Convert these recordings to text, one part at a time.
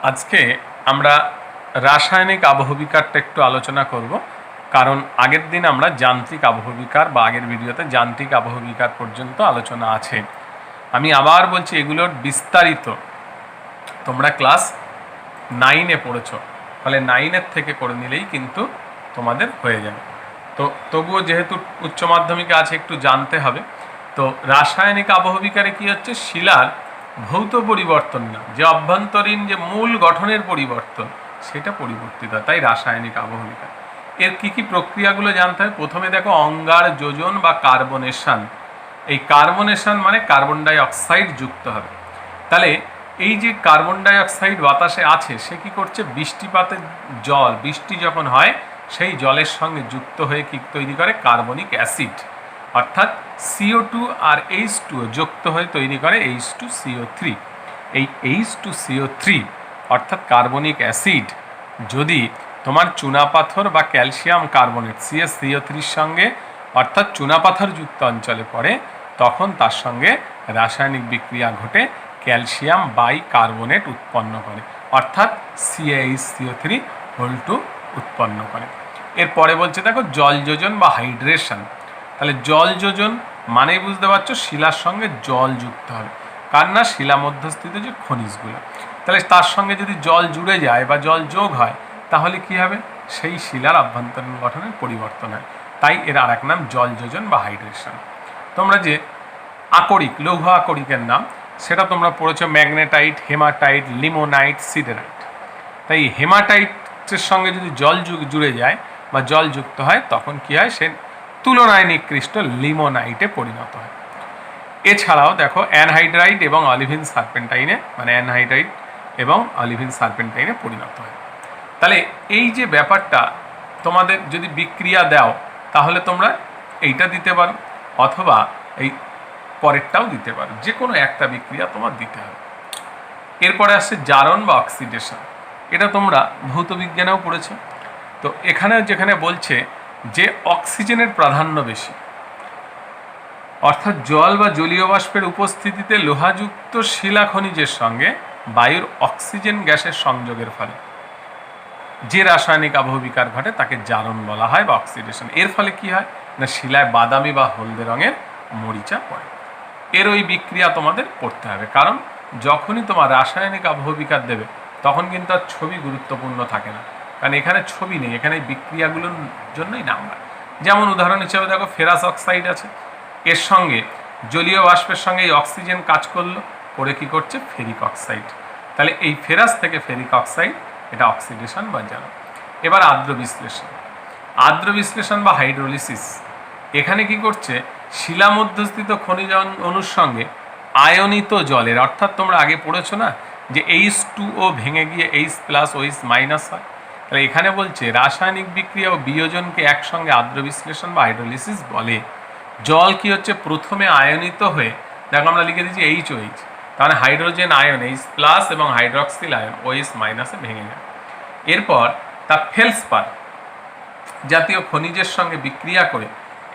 আজকে আমরা রাসায়নিক আবহবিকারটা একটু আলোচনা করব, কারণ আগের দিন আমরা যান্ত্রিক আবহবিকার বা আগের ভিডিওতে যান্ত্রিক আবহবিকার পর্যন্ত আলোচনা আছে। আমি আবার বলছি, এগুলোর বিস্তারিত তোমরা ক্লাস 9-এ পড়েছো, ফলে 9-এর থেকে করে নিলেই কিন্তু তোমাদের হয়ে যাবে। তো তবুও যেহেতু উচ্চ মাধ্যমিকে আছে, একটু জানতে হবে। তো রাসায়নিক আবহবিকারে কি হচ্ছে, শিলার ভৌত পরিবর্তন না, যে অভ্যন্তরীণ যে মূল গঠনের পরিবর্তন সেটা পরিবর্তিত হয়, তাই রাসায়নিক আবহবিকার। এর কি কি প্রক্রিয়াগুলো জানতে হয়। প্রথমে দেখো অঙ্গার যোজন বা কার্বনেশন। এই কার্বনেশন মানে কার্বন ডাই অক্সাইড যুক্ত হবে। তাহলে এই যে কার্বন ডাই অক্সাইড বাতাসে আছে, সে কি করছে, বৃষ্টিপাতের জল, বৃষ্টি যখন হয় সেই জলের সঙ্গে যুক্ত হয়ে কি তৈরি করে, কার্বনিক অ্যাসিড, অর্থাৎ CO2 আর H2 যুক্ত হয়ে তৈরি করে H2CO3। এই H2CO3 অর্থাৎ কার্বনিক অ্যাসিড যদি তোমার চুনাপাথর বা ক্যালসিয়াম কার্বনেট CaCO3-র সঙ্গে অর্থাৎ চুনাপাথরযুক্ত অঞ্চলে পড়ে, তখন তার সঙ্গে রাসায়নিক বিক্রিয়া ঘটে ক্যালসিয়াম বাইকার্বনেট উৎপন্ন করে, অর্থাৎ CaHCO3 উৎপন্ন করে। এরপরে বলছে দেখো জল যোজন বা হাইড্রেশন। তাহলে জল যোজন মানেই বুঝতে পারছো, শিলার সঙ্গে জল যুক্ত হবে। কার না, শিলা মধ্যস্থিত যে খনিজগুলো। তাহলে তার সঙ্গে যদি জল জুড়ে যায় বা জল যোগ হয়, তাহলে কি হবে, সেই শিলার আভ্যন্তরীণ গঠনের পরিবর্তন হয়। তাই এর আর এক নাম জল যোজন বা হাইড্রেশন। তোমরা যে আকরিক, লৌহ আকরিকের নাম, সেটা তোমরা পড়েছো ম্যাগনেটাইট, হেমাটাইট, লিমোনাইট, সিডেরাইট। তাই হেমাটাইটের সঙ্গে যদি জল জুড়ে যায় বা জল যুক্ত হয়, তখন কি হয়, সে তুলনায় নিকৃষ্ট লিমোনাইটে পরিণত হয়। এছাড়াও দেখো অ্যানহাইড্রাইট এবং অলিভিন সার্পেন্টাইনে, মানে অ্যানহাইড্রাইট এবং অলিভিন সার্পেন্টাইনে পরিণত হয়। তাহলে এই যে ব্যাপারটা, তোমাদের যদি বিক্রিয়া দাও তাহলে তোমরা এইটা দিতে পারো, অথবা এই পরেরটাও দিতে পারো, যে কোনো একটা বিক্রিয়া তোমার দিতে হবে। এরপরে আসছে জারণ বা অক্সিডেশন। এটা তোমরা ভৌত বিজ্ঞানেও পড়েছো। তো এখানে যেখানে বলছে যে অক্সিজেনের প্রাধান্য বেশি, অর্থাৎ জল বা জলীয় বাষ্পের উপস্থিতিতে লোহাযুক্ত শিলা খনিজের সঙ্গে বায়ুর অক্সিজেন গ্যাসের সংযোগের ফলে যে রাসায়নিক আবহবিকার ঘটে তাকে জারণ বলা হয় বা অক্সিডেশন। এর ফলে কি হয় না, শিলায় বাদামি বা হলদে রঙের মরিচা পড়ে। এর ওই বিক্রিয়া তোমাদের পড়তে হবে, কারণ যখনই তোমার রাসায়নিক আবহবিকার দেবে তখন কিন্তু আর ছবি গুরুত্বপূর্ণ থাকে না, কারণ এখানে ছবি নেই, এখানে বিক্রিয়াগুলোর জন্যই নাম্বার। যেমন উদাহরণ হিসেবে দেখো ফেরাস অক্সাইড আছে, এর সঙ্গে জলীয় বাষ্পের সঙ্গে এই অক্সিজেন কাজ করলো, করে কি করছে, ফেরিক অক্সাইড। তাহলে এই ফেরাস থেকে ফেরিক অক্সাইড, এটা অক্সিডেশন বা জ্বালা। এবার আর্দ্র বিশ্লেষণ। আর্দ্র বিশ্লেষণ বা হাইড্রোলিসিস, এখানে কি করছে, শিলা মধ্যস্থিত খনিজ অণুর সঙ্গে আয়নিত জলের, অর্থাৎ তোমরা আগে পড়েছো না যে H2O ভেঙে গিয়ে H+OH- হয়। তাহলে এখানে বলছে রাসায়নিক বিক্রিয়া ও বিয়োজনকে একসঙ্গে আর্দ্র বিশ্লেষণ বা হাইড্রোলিসিস বলে। জল কি হচ্ছে, প্রথমে আয়নিত হয়ে, দেখো আমরা লিখে দিচ্ছি HOH, তাহলে হাইড্রোজেন আয়ন H+ এবং হাইড্রক্সিল আয়ন OH- ভেঙে যায়। এরপর তা ফেলসপার জাতীয় খনিজের সঙ্গে বিক্রিয়া করে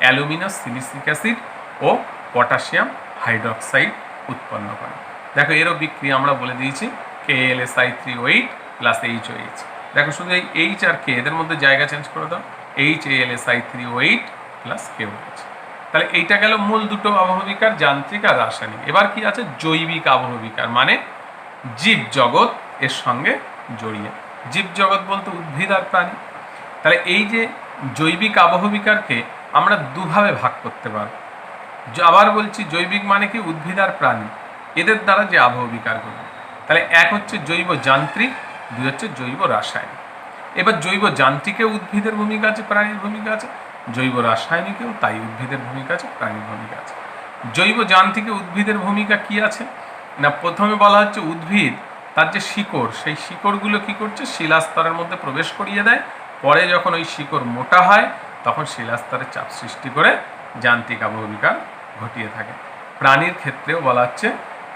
অ্যালুমিনাস সিলিসিক অ্যাসিড ও পটাশিয়াম হাইড্রক্সাইড উৎপন্ন করে। দেখো এরও বিক্রিয়া আমরা বলে দিয়েছি KAlSi3O8 প্লাস HOH। দেখো শুধু এই H আর K এদের মধ্যে জায়গা চেঞ্জ করে দাও, HAlSi3O8 প্লাস KOH। তাহলে এইটা গেল মূল দুটো আবহবিকার, যান্ত্রিক আর রাসায়নিক। এবার কি আছে, জৈবিক আবহবিকার, মানে জীব জগৎ এর সঙ্গে জড়িয়ে। জীব জগৎ বলতে উদ্ভিদ আর প্রাণী। তাহলে এই যে জৈবিক আবহবিকারকে আমরা দুভাবে ভাগ করতে পারব। আবার বলছি, জৈবিক মানে কি, উদ্ভিদ আর প্রাণী, এদের দ্বারা যে আবহবিকার ঘটবে। তাহলে এক হচ্ছে জৈব যান্ত্রিক, দুই হচ্ছে জৈব রাসায়নিক। এবার জৈব যান্ত্রিকেও উদ্ভিদের ভূমিকা আছে, প্রাণীর ভূমিকা আছে, জৈব রাসায়নিকেও তাই উদ্ভিদের ভূমিকা আছে, প্রাণীর ভূমিকা আছে। জৈব যান্ত্রিকে উদ্ভিদের ভূমিকা কি আছে না, প্রথমে বলা হচ্ছে উদ্ভিদ তার যে শিকড়, সেই শিকড়গুলো কি করছে, শিলাস্তরের মধ্যে প্রবেশ করিয়ে দেয়। পরে যখন ওই শিকড় মোটা হয় তখন শিলাস্তরে চাপ সৃষ্টি করে যান্ত্রিক আবহবিকার ঘটিয়ে থাকে। প্রাণীর ক্ষেত্রেও বলা হচ্ছে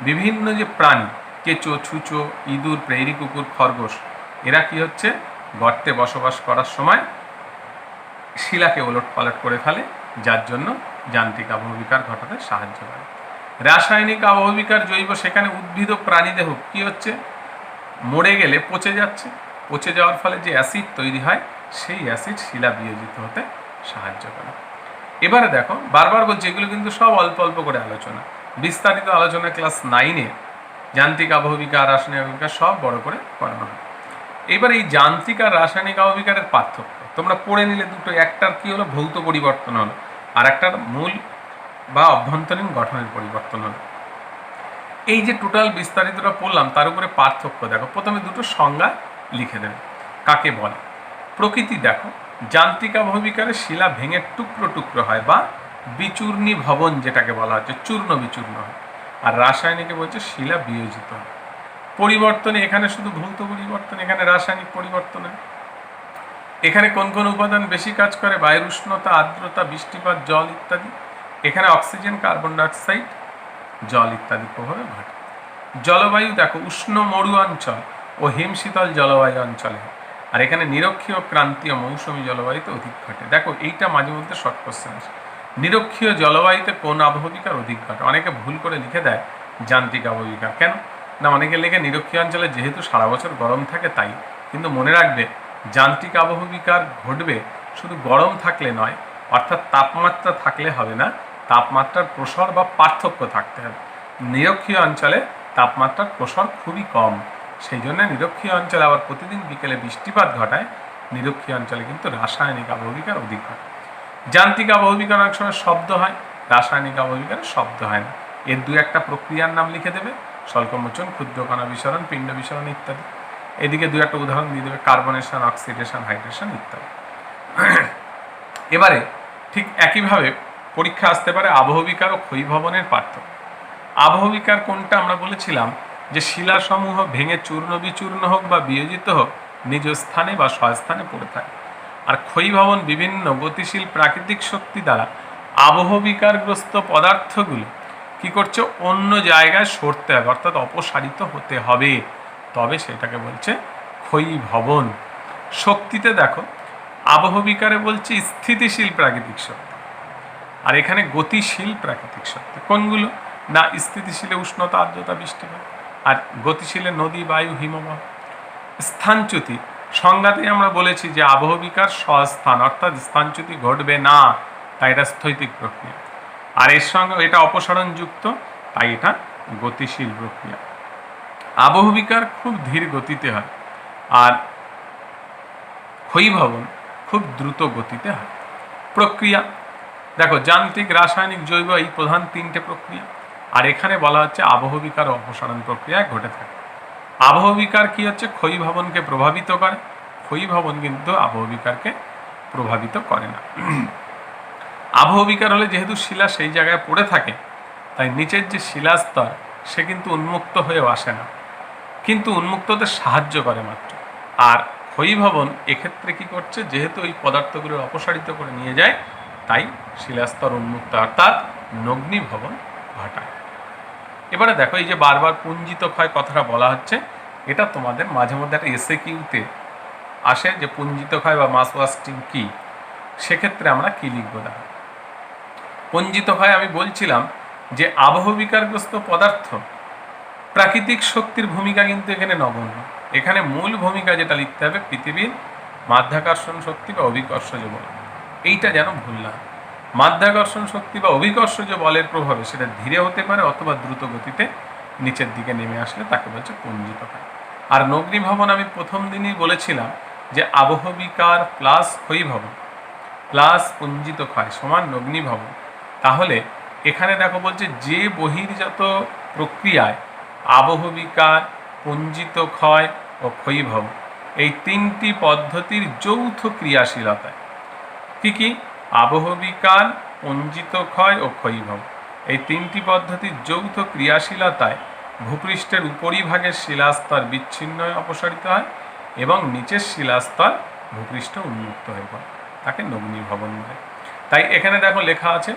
বিভিন্ন যে প্রাণী, কেঁচো, ছুঁচো, ইঁদুর, প্রেইরি কুকুর, খরগোশ, এরা কি হচ্ছে, গর্তে বসবাস করার সময় শিলাকে ওলট পালট করে ফেলে, যার জন্য যান্ত্রিক আবহবিকার ঘটাতে সাহায্য করে। রাসায়নিক আবহবিকার জৈব, সেখানে উদ্ভিদ ও প্রাণীদেহ কি হচ্ছে, মরে গেলে পচে যাচ্ছে, পচে যাওয়ার ফলে যে অ্যাসিড তৈরি হয় সেই অ্যাসিড শিলা বিয়োজিত হতে সাহায্য করে। এবারে দেখো বারবার বলছি এগুলো কিন্তু সব অল্প অল্প করে আলোচনা, বিস্তারিত আলোচনা ক্লাস 9-এ যান্ত্রিক আবহবিকার, রাসায়নিক আবহবিকার সব বড় করে করানো হয়। এবার এই যান্ত্রিক আর রাসায়নিক আবহবিকারের পার্থক্য তোমরা পড়ে নিলে দুটো, একটার কি হলো ভৌত পরিবর্তন হলো, আর একটার মূল বা অভ্যন্তরীণ গঠনের পরিবর্তন হলো। এই যে টোটাল বিস্তারিতটা পড়লাম তার উপরে পার্থক্য দেখো। প্রথমে দুটো সংজ্ঞা লিখে দেবে, কাকে বলে। প্রকৃতি দেখো, যান্ত্রিক আবহবিকারে শিলা ভেঙে টুকরো টুকরো হয় বা বিচূর্ণী ভবন যেটাকে বলা হচ্ছে, চূর্ণ বিচূর্ণ হয়। আর রাসায়নিকে বলছে শিলা বিয়োজিত হয়। পরিবর্তনে এখানে শুধু ভৌত পরিবর্তন, এখানে রাসায়নিক পরিবর্তন হয়। এখানে কোন কোন উপাদান বেশি কাজ করে? বায়ুর উষ্ণতা, আর্দ্রতা, বৃষ্টিপাত, জল ইত্যাদি। এখানে অক্সিজেন, কার্বন ডাইঅক্সাইড, জল ইত্যাদি প্রভাবে ঘটে। জলবায়ু দেখো, উষ্ণ মরু অঞ্চল ও হিমশীতল জলবায়ু অঞ্চলে, আর এখানে নিরক্ষীয় ক্রান্তীয় মৌসুমী জলবায়ুতে অধিক ঘটে। দেখো এইটা মাঝে মধ্যে শর্ট কোশ্চেন আসে, নিরক্ষীয় জলবায়ুতে কোন আবহবিকার অধিক ঘটে? অনেকে ভুল করে লিখে দেয় যান্ত্রিক আবহবিকার। কেন না, অনেকে লেখে নিরক্ষীয় অঞ্চলে যেহেতু সারা বছর গরম থাকে তাই। কিন্তু মনে রাখবে যান্ত্রিক আবহবিকার ঘটবে শুধু গরম থাকলে নয়, অর্থাৎ তাপমাত্রা থাকলে হবে না, তাপমাত্রার প্রসার বা পার্থক্য থাকতে হবে। নিরক্ষীয় অঞ্চলে তাপমাত্রার প্রসার খুবই কম, সেই জন্য নিরক্ষীয় অঞ্চলে আবার প্রতিদিন বিকেলে বৃষ্টিপাত ঘটায়। নিরক্ষীয় অঞ্চলে কিন্তু রাসায়নিক আবহবিকার অধিক ঘটে। যান্ত্রিক আবহবিকার অনেক সময় শব্দ হয়, রাসায়নিক আবহবিকার শব্দ হয় না। এর দু একটা প্রক্রিয়ার নাম লিখে দেবে, স্বল্পমোচন, ক্ষুদ্রকণা বিসরণ, পিণ্ড বিসরণ ইত্যাদি। এদিকে দু একটা উদাহরণ দিয়ে দেবে, কার্বনেশন, অক্সিডেশন, হাইড্রেশন ইত্যাদি। এবারে ঠিক একইভাবে পরীক্ষা আসতে পারে আবহবিকার ও ক্ষয়ীভবনের পার্থক্য। আবহবিকার কোনটা? আমরা বলেছিলাম যে শিলাসমূহ ভেঙে চূর্ণ বিচূর্ণ হোক বা বিয়োজিত হোক নিজ স্থানে বা স্বস্থানে পড়ে থাকে। আর ক্ষয়ীভবন বিভিন্ন গতিশীল প্রাকৃতিক শক্তি দ্বারা আবহবিকারগ্রস্ত পদার্থগুলো কি করছে? অন্য জায়গায় সরতে হবে, অর্থাৎ অপসারিত হতে হবে, তবে সেটাকে বলছে ক্ষয়ীভবন। শক্তিতে দেখো, আবহবিকারে বলছে স্থিতিশীল প্রাকৃতিক শক্তি, আর এখানে গতিশীল প্রাকৃতিক শক্তি। কোনগুলো? না, স্থিতিশীলে উষ্ণতা, আর্দ্রতা, বৃষ্টিপাত, আর গতিশীলে নদী, বায়ু, হিমবাহ। স্থানচ্যুতি সংজ্ঞাতে আমরা বলেছি যে আবহবিকার স্বস্থান, অর্থাৎ স্থানচ্যুতি ঘটবে না, তাই এটা স্থৈতিক প্রক্রিয়া। আর এর সঙ্গে এটা অপসারণযুক্ত, তাই এটা গতিশীল প্রক্রিয়া। আবহবিকার খুব ধীর গতিতে হয়, আর ক্ষয়ীভবন খুব দ্রুত গতিতে হয়। প্রক্রিয়া দেখো, যান্ত্রিক, রাসায়নিক, জৈব, এই প্রধান তিনটে প্রক্রিয়া। আর এখানে বলা হচ্ছে আবহবিকার ও অপসারণ প্রক্রিয়ায় ঘটে থাকে। আবহবিকার কি হচ্ছে? ক্ষয়ীভবনকে প্রভাবিত করে, ক্ষয়ীভবন কিন্তু আবহবিকারকে প্রভাবিত করে না। আবহবিকার হলে যেহেতু শিলা সেই জায়গায় পড়ে থাকে, তাই নিচের যে শিলাস্তর সে কিন্তু উন্মুক্ত হয়েও আসে না, কিন্তু উন্মুক্ত হতে সাহায্য করে মাত্র। আর ক্ষয়ীভবন এক্ষেত্রে কি করছে? যেহেতু এই পদার্থগুলো অপসারিত করে নিয়ে যায়, তাই শিলাস্তর উন্মুক্ত, অর্থাৎ নগ্নীভবন ঘটায়। এবারে দেখো, এই যে বারবার পুঞ্জিত ক্ষয় কথাটা বলা হচ্ছে, এটা তোমাদের মাঝে মধ্যে একটা এসএকিউতে আসে যে পুঞ্জিত ক্ষয় বা মাস ওয়াস্টিং কি, সেক্ষেত্রে আমরা কি লিখব? দেখো, পুঞ্জিত ক্ষয় আমি বলছিলাম যে আবহবিকারগ্রস্ত পদার্থ প্রাকৃতিক শক্তির ভূমিকা কিন্তু এখানে নগণ্য। এখানে মূল ভূমিকা যেটা লিখতে হবে পৃথিবীর মাধ্যাকর্ষণ শক্তি বা অভিকর্ষজ বল। এইটা যেন ভুল না। মাধ্যাকর্ষণ শক্তি বা অভিকর্ষজ বলের প্রভাবে সেটা ধীরে হতে পারে অথবা দ্রুত গতিতে নিচের দিকে নেমে আসলে তাকে বলছে পুঞ্জিত ক্ষয়। আর নগ্নীভবন আমি প্রথম দিনই বলেছিলাম যে আবহবিকার প্লাস ক্ষয়ীভবন প্লাস পুঞ্জিত ক্ষয় সমান নগ্নীভবন। তাহলে এখানে দেখো বলছে যে বহির্জাত প্রক্রিয়ায় আবহবিকার, পুঞ্জিত ক্ষয় ও ক্ষয়ীভবন এই তিনটি পদ্ধতির যৌথ ক্রিয়াশীলতায় কি কি? আবহবিকার, পুঞ্জিত ক্ষয় ও ক্ষয়ীভবন এই তিনটি পদ্ধতির যৌথ ক্রিয়াশীলতায় ভূপৃষ্ঠের উপরিভাগের শিলাস্তর বিচ্ছিন্ন হয়ে অপসারিত হয় এবং নিচের শিলাস্তর ভূপৃষ্ঠ উন্মুক্ত হয়ে পড়ে, তাকে নগ্নীভবন বলে। তাই এখানে দেখো লেখা আছে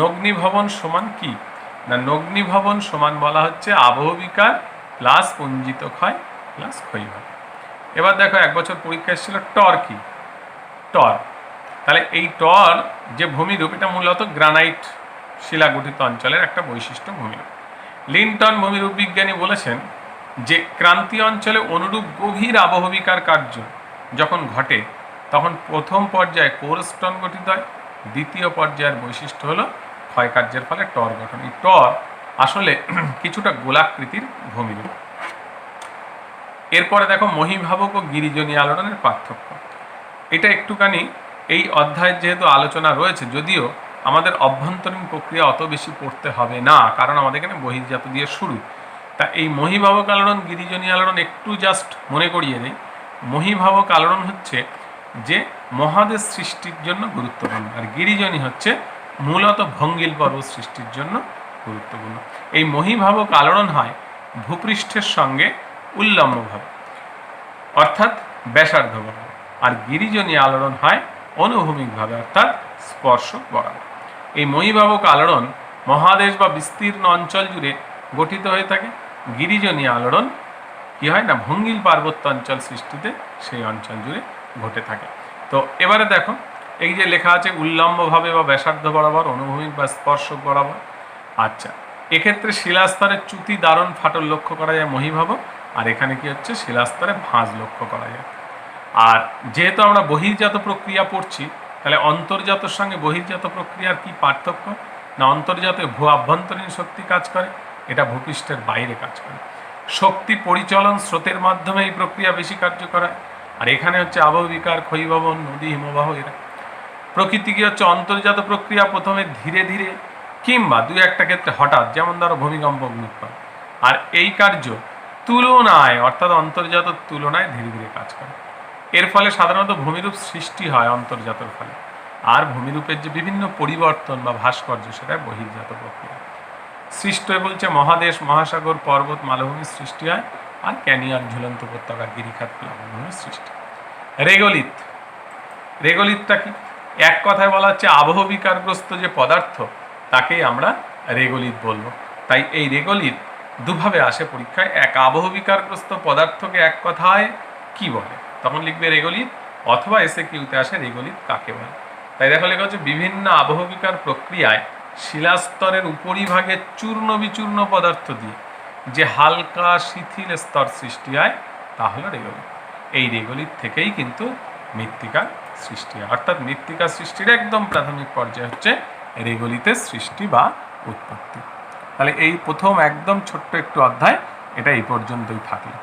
নগ্নীভবন সমান কি না, নগ্নীভবন সমান বলা হচ্ছে আবহবিকার প্লাস পুঞ্জিত ক্ষয় প্লাস ক্ষয়ীভবন। এবার দেখো এক বছর পরীক্ষা এসেছিল টর কি? টর, তাহলে এই টর যে ভূমিরূপ এটা মূলত গ্রানাইট শিলা গঠিত অঞ্চলের একটা বৈশিষ্ট্য ভূমিরূপ। লিন্টন ভূমিরূপ বিজ্ঞানী বলেছেন যে ক্রান্তীয় অঞ্চলে অনুরূপ গভীর আবহবিকার কার্য যখন ঘটে তখন প্রথম পর্যায়ে কোর স্টোন গঠিত হয়, দ্বিতীয় পর্যায়ের বৈশিষ্ট্য হলো ক্ষয়কার্যের ফলে টর গঠন। এই টর আসলে কিছুটা গোলাকৃতির ভূমিরূপ। এরপরে দেখো মহীভাবক ও গিরিজনী আলোড়নের পার্থক্য। এটা একটুখানি এই অধ্যায়ের যেহেতু আলোচনা রয়েছে, যদিও আমাদের অভ্যন্তরীণ প্রক্রিয়া অত বেশি পড়তে হবে না, কারণ আমাদের এখানে বহির্জাত দিয়ে শুরু। তা এই মহীভাবক আলোড়ন, গিরিজনী আলোড়ন একটু জাস্ট মনে করিয়ে দেয়। মহীভাবক আলোড়ন হচ্ছে যে মহাদেশ সৃষ্টির জন্য গুরুত্বপূর্ণ, আর গিরিজনী হচ্ছে মূলত ভঙ্গিল পর্বত সৃষ্টির জন্য গুরুত্বপূর্ণ। এই মহীভাবক আলোড়ন হয় ভূপৃষ্ঠের সঙ্গে উল্লম্বভাবে, অর্থাৎ ব্যাসার্ধ বরাবর, আর গিরিজনী আলোড়ন হয় অনুভূমিকভাবে, অর্থাৎ স্পর্শক বরাবর। এই মহীভাবক আলোড়ন মহাদেশ বা বিস্তীর্ণ অঞ্চল জুড়ে গঠিত হয়ে থাকে। গিরিজনী আলোড়ন কি হয় না, ভঙ্গিল পার্বত্য অঞ্চল সৃষ্টিতে সেই অঞ্চল জুড়ে ঘটে থাকে। তো এবারে দেখো এই যে লেখা আছে উল্লম্বভাবে বা ব্যাসার্ধ বরাবর, অনুভূমিক বা স্পর্শক বরাবর। আচ্ছা, এক্ষেত্রে শিলাস্তরের চ্যুতি দারুণ ফাটল লক্ষ্য করা যায় মহীভাবক, আর এখানে কি হচ্ছে শিলাস্তরে ভাঁজ লক্ষ্য করা যায়। আর যেহেতু আমরা বহির্জাত প্রক্রিয়া পড়ছি, তাহলে অন্তর্জাতের সঙ্গে বহির্জাত প্রক্রিয়ার কি পার্থক্য না, অন্তর্জাতে ভূ আভ্যন্তরীণ শক্তি কাজ করে, এটা ভূপৃষ্ঠের বাইরে কাজ করে। শক্তি পরিচালন স্রোতের মাধ্যমে এই প্রক্রিয়া বেশি কার্যকর হয়, আর এখানে হচ্ছে আবহবিকার, ক্ষয়ীভবন, নদী, হিমবাহ এরা। প্রকৃতি কি হচ্ছে অন্তর্জাত প্রক্রিয়া প্রথমে ধীরে ধীরে কিংবা দু একটা ক্ষেত্রে হঠাৎ, যেমন ধরো ভূমিকম্প, ভূমিকম্প। আর এই কার্য তুলনায়, অর্থাৎ অন্তর্জাত তুলনায় ধীরে ধীরে কাজ করে। এর ফলে সাধারণত ভূমিরূপ সৃষ্টি হয় অন্তর্জাতের ফলে, আর ভূমিরূপের যে বিভিন্ন পরিবর্তন বা ভাস্কর্য সেটা বহির্জাত প্রক্রিয়া। সৃষ্ট বলছে মহাদেশ, মহাসাগর, পর্বত, মালভূমির সৃষ্টি হয়, আর ক্যানিয়ন, ঝুলন্ত উপত্যকা, গিরিখাত, প্লাবনভূমির সৃষ্টি। রেগোলিথ, রেগোলিথটা কি? এক কথায় বলা হচ্ছে আবহবিকারগ্রস্ত যে পদার্থ তাকেই আমরা রেগোলিথ বলবো। তাই এই রেগোলিথ দুভাবে আসে পরীক্ষায়। এক, আবহবিকারগ্রস্ত পদার্থকে এক কথায় কি বলে, তখন লিখবে রেগোলিথ, অথবা এসে কিউতে আসে রেগোলিথ কাকে বলে। তাই দেখো লেখা হচ্ছে বিভিন্ন আবহবিকার প্রক্রিয়ায় শিলাস্তরের উপরিভাগে চূর্ণ বিচূর্ণ পদার্থ দিয়ে যে হালকা শিথিল স্তর সৃষ্টি হয় তা হলো রেগোলিথ। এই রেগোলিথ থেকেই কিন্তু মৃত্তিকার সৃষ্টি হয়, অর্থাৎ মৃত্তিকা সৃষ্টির একদম প্রাথমিক পর্যায়ে হচ্ছে রেগোলিথের সৃষ্টি বা উৎপত্তি। তাহলে এই প্রথম একদম ছোট্ট একটু অধ্যায়, এটা এই পর্যন্তই থাকলো।